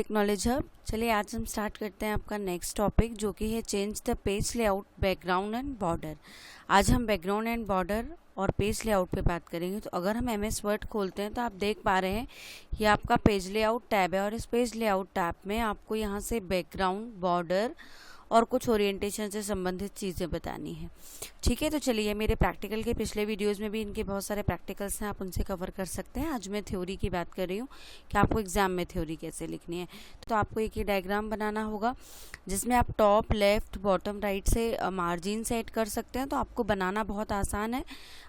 Basic knowledge hub. चलिए आज हम स्टार्ट करते हैं आपका नेक्स्ट टॉपिक जो कि है change the page layout background and border. आज हम बैकग्राउंड एंड बॉर्डर और पेज लेआउट पे बात करेंगे। तो अगर हम एमएस वर्ड खोलते हैं तो आप देख पा रहे हैं ये आपका पेज लेआउट टैब है और इस पेज लेआउट टैब में आपको यहाँ से बैकग्राउंड, बॉर्डर और कुछ ओरिएंटेशन से संबंधित चीज़ें बतानी है। ठीक है, तो चलिए मेरे प्रैक्टिकल के पिछले वीडियोस में भी इनके बहुत सारे प्रैक्टिकल्स हैं, आप उनसे कवर कर सकते हैं। आज मैं थ्योरी की बात कर रही हूँ कि आपको एग्जाम में थ्योरी कैसे लिखनी है। तो आपको एक ही डायग्राम बनाना होगा जिसमें आप टॉप, लेफ्ट, बॉटम, राइट से मार्जिन सेट कर सकते हैं। तो आपको बनाना बहुत आसान है।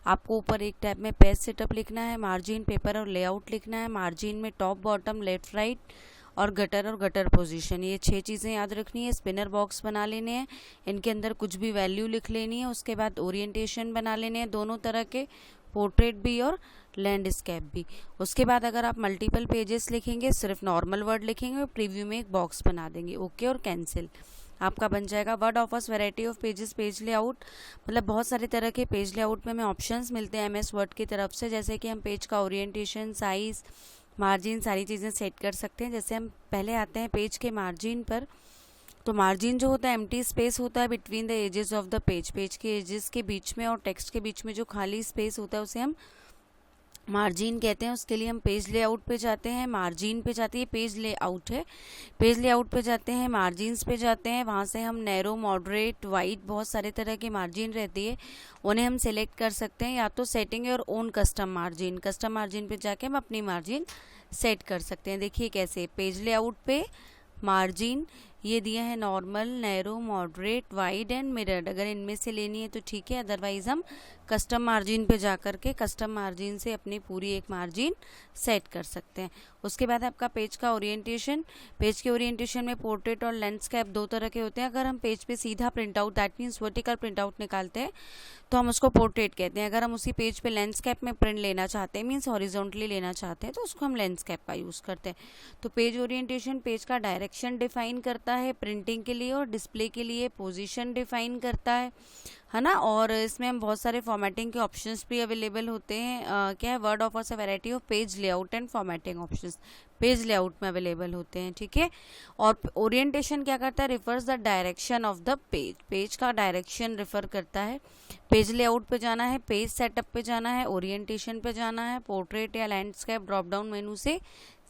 आपको ऊपर एक टैब में पेज सेटअप लिखना है, मार्जिन, पेपर और लेआउट लिखना है। मार्जिन में टॉप, बॉटम, लेफ्ट, राइट और गटर पोजीशन, ये 6 चीज़ें याद रखनी है। स्पिनर बॉक्स बना लेने हैं, इनके अंदर कुछ भी वैल्यू लिख लेनी है। उसके बाद ओरिएंटेशन बना लेने हैं दोनों तरह के, पोर्ट्रेट भी और लैंडस्केप भी। उसके बाद अगर आप मल्टीपल पेजेस लिखेंगे, सिर्फ नॉर्मल वर्ड लिखेंगे, प्रीव्यू में एक बॉक्स बना देंगे, ओके और कैंसिल, आपका बन जाएगा word offers variety of pages page layout. मतलब बहुत सारे तरह के पेज लेआउट में हमें ऑप्शंस मिलते हैं एमएस वर्ड की तरफ से, जैसे कि हम पेज का ओरिएंटेशन, साइज, मार्जिन, सारी चीज़ें सेट कर सकते हैं। जैसे हम पहले आते हैं पेज के मार्जिन पर। तो मार्जिन जो होता है एम्प्टी स्पेस होता है between the edges of the page, page के एजेस के बीच में और टेक्स्ट के बीच में जो खाली स्पेस होता है उसे हम मार्जिन कहते हैं। उसके लिए हम पेज लेआउट पे जाते हैं, मार्जिन पे जाते हैं, पेज लेआउट है, पेज लेआउट पे जाते हैं, मार्जिन्स पे जाते हैं। वहाँ से हम नैरो, मॉडरेट, वाइड, बहुत सारे तरह की मार्जिन रहती है, उन्हें हम सेलेक्ट कर सकते हैं। या तो सेटिंग और ओन कस्टम मार्जिन पे जाके हम अपनी मार्जिन सेट कर सकते हैं। देखिए कैसे, पेज लेआउट पे मार्जिन ये दिया है normal, narrow, moderate, wide and mirrored. अगर इनमें से लेनी है तो ठीक है, अदरवाइज हम कस्टम मार्जिन पे जा करके कस्टम मार्जिन से अपनी पूरी एक मार्जिन सेट कर सकते हैं। उसके बाद आपका पेज का ओरिएंटेशन, पेज के ओरिएंटेशन में पोर्ट्रेट और लैंडस्केप दो तरह के होते हैं। अगर हम पेज पे सीधा print out, that means vertical print out निकालते हैं तो हम उसको पोर्ट्रेट कहते हैं। अगर हम उसी पेज पे लैंडस्केप में प्रिंट लेना चाहते हैं, मीन्स हॉरिजॉन्टली लेना चाहते हैं, तो उसको हम लैंडस्केप का यूज़ करते हैं। तो पेज ओरिएंटेशन पेज का डायरेक्शन डिफाइन करता है प्रिंटिंग के लिए, और डिस्प्ले के लिए पोजीशन डिफाइन करता है ना। और इसमें हम बहुत सारे फॉर्मेटिंग के ऑप्शंस भी अवेलेबल होते हैं। क्या है, word offers a variety of page layout and formatting options page layout में अवेलेबल होते हैं। ठीक है, और ओरिएंटेशन क्या करता है, refers the direction of the page, page का डायरेक्शन रिफर करता है। पेज लेआउट पे जाना है, पेज सेटअप पे जाना है, ओरिएंटेशन पे जाना है, पोर्ट्रेट या लैंडस्केप ड्रॉप डाउन मेनू से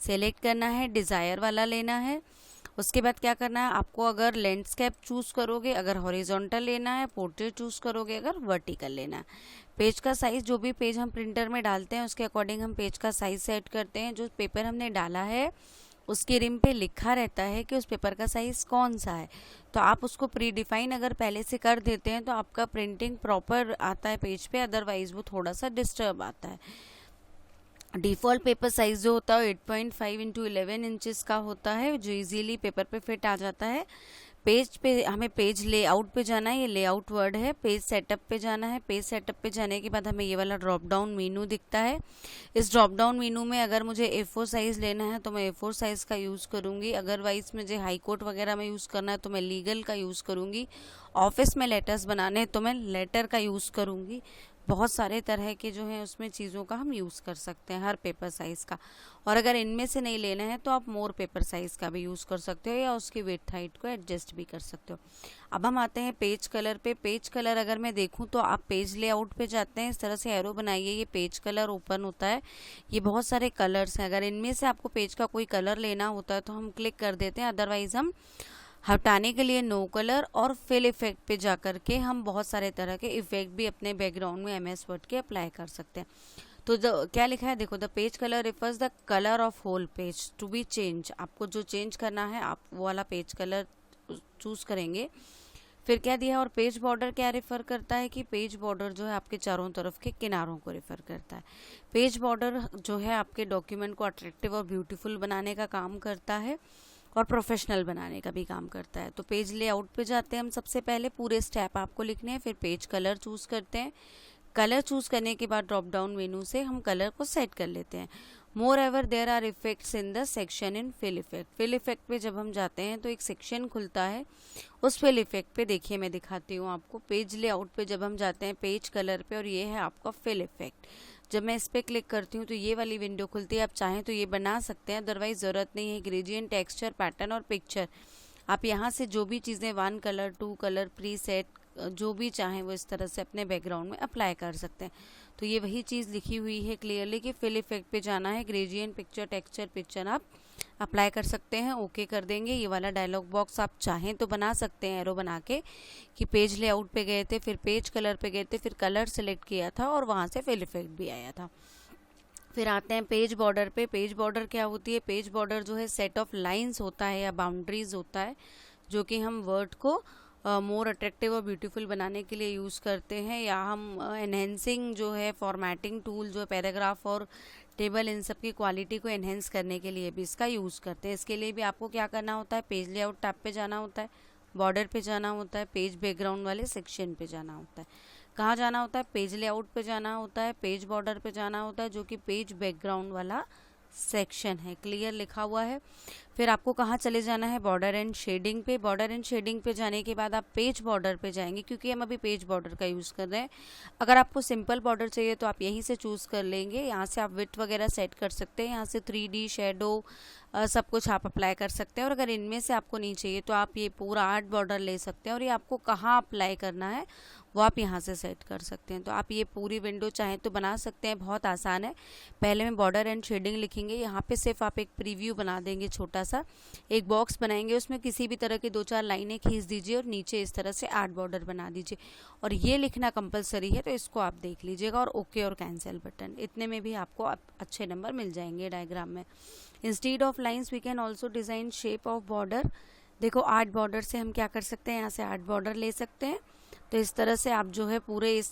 सेलेक्ट करना है, डिज़ायर वाला लेना है। उसके बाद क्या करना है आपको, अगर लैंडस्केप चूज़ करोगे, अगर हॉरिजॉन्टल लेना है, पोर्ट्रेट चूज़ करोगे, अगर वर्टिकल लेना है। पेज का साइज़, जो भी पेज हम प्रिंटर में डालते हैं उसके अकॉर्डिंग हम पेज का साइज़ सेट करते हैं। जो पेपर हमने डाला है उसके रिम पे लिखा रहता है कि उस पेपर का साइज़ कौन सा है, तो आप उसको प्री डिफाइन अगर पहले से कर देते हैं तो आपका प्रिंटिंग प्रॉपर आता है पेज पे, अदरवाइज वो थोड़ा सा डिस्टर्ब आता है। डिफ़ॉल्ट पेपर साइज़ जो होता है 8.5 इंटू 11 इंचज़ का होता है, जो इजीली पेपर पे फिट आ जाता है। पेज पे हमें पेज लेआउट पे जाना है, ये लेआउट वर्ड है। पेज सेटअप पे जाना है, पेज सेटअप पे जाने के बाद हमें ये वाला ड्रॉप डाउन मीनू दिखता है। इस ड्रॉप डाउन मीनू में अगर मुझे A4 साइज़ लेना है तो मैं A4 साइज़ का यूज़ करूँगी, अदरवाइज़ मुझे हाई कोर्ट वगैरह में यूज़ करना है तो मैं लीगल का यूज़ करूँगी। ऑफिस में लेटर्स बनाने हैं तो मैं लेटर का यूज़ करूँगी। बहुत सारे तरह के जो हैं उसमें चीज़ों का हम यूज़ कर सकते हैं, हर पेपर साइज़ का। और अगर इनमें से नहीं लेना है तो आप मोर पेपर साइज़ का भी यूज़ कर सकते हो या उसकी विड्थ हाइट को एडजस्ट भी कर सकते हो। अब हम आते हैं पेज कलर पे। पेज कलर अगर मैं देखूं तो आप पेज लेआउट पे जाते हैं, इस तरह से एरो बनाइए, ये पेज कलर ओपन होता है। ये बहुत सारे कलर्स हैं, अगर इनमें से आपको पेज का कोई कलर लेना होता है तो हम क्लिक कर देते हैं, अदरवाइज़ हम हटाने के लिए नो कलर और फिल इफेक्ट पे जा कर के हम बहुत सारे तरह के इफेक्ट भी अपने बैकग्राउंड में एमएस वर्ड के अप्लाई कर सकते हैं। तो क्या लिखा है देखो, the page colour refers the colour of whole page to be change. आपको जो चेंज करना है आप वो वाला पेज कलर चूज करेंगे। फिर क्या दिया है, और पेज बॉर्डर क्या रेफर करता है कि पेज बॉर्डर जो है आपके चारों तरफ के किनारों को रेफर करता है। पेज बॉर्डर जो है आपके डॉक्यूमेंट को अट्रैक्टिव और ब्यूटीफुल बनाने का काम करता है और प्रोफेशनल बनाने का भी काम करता है। तो पेज लेआउट पे जाते हैं हम, सबसे पहले पूरे स्टेप आपको लिखने हैं, फिर पेज कलर चूज़ करते हैं। कलर चूज़ करने के बाद ड्रॉप डाउन मेनू से हम कलर को सेट कर लेते हैं। More ever there are effects in the section in fill effect. Fill effect पे जब हम जाते हैं तो एक सेक्शन खुलता है, उस फिल इफेक्ट पे देखिए मैं दिखाती हूँ आपको। पेज लेआउट पे जब हम जाते हैं पेज कलर पे, और ये है आपका फिल इफेक्ट। जब मैं इस पर क्लिक करती हूँ तो ये वाली विंडो खुलती है। आप चाहें तो ये बना सकते हैं, अदरवाइज ज़रूरत नहीं है। ग्रेडियंट, टेक्सचर, पैटर्न और पिक्चर, आप यहाँ से जो भी चीज़ें 1 कलर 2 कलर प्री सेट जो भी चाहें वो इस तरह से अपने बैकग्राउंड में अप्लाई कर सकते हैं। तो ये वही चीज़ लिखी हुई है क्लियरली कि फिल इफेक्ट पे जाना है, ग्रेडियंट, पिक्चर, टेक्सचर, पिक्चर आप अप्लाई कर सकते हैं। ओके कर देंगे। ये वाला डायलॉग बॉक्स आप चाहें तो बना सकते हैं एरो बना के कि पेज लेआउट पे गए थे, फिर पेज कलर पे गए थे, फिर कलर सेलेक्ट किया था और वहाँ से फिल इफेक्ट भी आया था। फिर आते हैं पेज बॉर्डर पे। पेज बॉर्डर क्या होती है? पेज बॉर्डर जो है सेट ऑफ लाइंस होता है या बाउंड्रीज होता है, जो कि हम वर्ड को मोर अट्रैक्टिव और ब्यूटीफुल बनाने के लिए यूज़ करते हैं, या हम एनहेंसिंग जो है फॉर्मेटिंग टूल जो है पैराग्राफ और टेबल इन सब की क्वालिटी को एनहेंस करने के लिए भी इसका यूज़ करते हैं। इसके लिए भी आपको क्या करना होता है? पेज लेआउट टैब पे जाना होता है, बॉर्डर पे जाना होता है, पेज बैकग्राउंड वाले सेक्शन पे जाना होता है। कहाँ जाना होता है? पेज लेआउट पे जाना होता है, पेज बॉर्डर पे जाना होता है, जो कि पेज बैकग्राउंड वाला सेक्शन है। क्लियर लिखा हुआ है। फिर आपको कहाँ चले जाना है? बॉर्डर एंड शेडिंग पे। बॉर्डर एंड शेडिंग पे जाने के बाद आप पेज बॉर्डर पे जाएंगे, क्योंकि हम अभी पेज बॉर्डर का यूज़ कर रहे हैं। अगर आपको सिंपल बॉर्डर चाहिए तो आप यहीं से चूज़ कर लेंगे। यहाँ से आप विड्थ वगैरह सेट कर सकते हैं, यहाँ से 3D शेडो सब कुछ आप अप्लाई कर सकते हैं। और अगर इनमें से आपको नहीं चाहिए तो आप ये पूरा आर्ट बॉर्डर ले सकते हैं, और ये आपको कहाँ अप्लाई करना है वो आप यहाँ से सेट कर सकते हैं। तो आप ये पूरी विंडो चाहें तो बना सकते हैं, बहुत आसान है। पहले में बॉर्डर एंड शेडिंग लिखेंगे, यहाँ पे सिर्फ आप एक प्रीव्यू बना देंगे, छोटा सा एक बॉक्स बनाएंगे, उसमें किसी भी तरह की 2-4 लाइनें खींच दीजिए और नीचे इस तरह से आर्ट बॉर्डर बना दीजिए। और ये लिखना कंपलसरी है, तो इसको आप देख लीजिएगा। और ओके और कैंसिल बटन, इतने में भी आपको अच्छे नंबर मिल जाएंगे डायग्राम में। Instead of lines we can also design shape of border. देखो आर्ट बॉर्डर से हम क्या कर सकते हैं, यहाँ से आर्ट बॉर्डर ले सकते हैं। तो इस तरह से आप जो है पूरे इस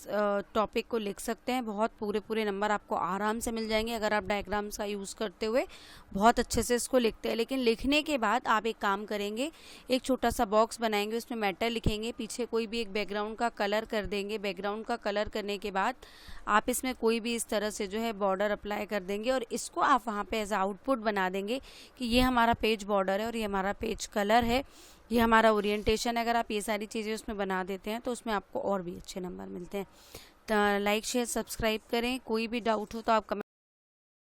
टॉपिक को लिख सकते हैं। बहुत पूरे नंबर आपको आराम से मिल जाएंगे अगर आप डायग्राम्स का यूज़ करते हुए बहुत अच्छे से इसको लिखते हैं। लेकिन लिखने के बाद आप एक काम करेंगे, एक छोटा सा बॉक्स बनाएंगे, उसमें मैटर लिखेंगे, पीछे कोई भी एक बैकग्राउंड का कलर कर देंगे। बैकग्राउंड का कलर करने के बाद आप इसमें कोई भी इस तरह से जो है बॉर्डर अप्लाई कर देंगे, और इसको आप वहाँ पे एज आउटपुट बना देंगे कि ये हमारा पेज बॉर्डर है और ये हमारा पेज कलर है, ये हमारा ओरिएंटेशन है। अगर आप ये सारी चीज़ें उसमें बना देते हैं तो उसमें आपको और भी अच्छे नंबर मिलते हैं। तो लाइक शेयर सब्सक्राइब करें। कोई भी डाउट हो तो आप कमेंट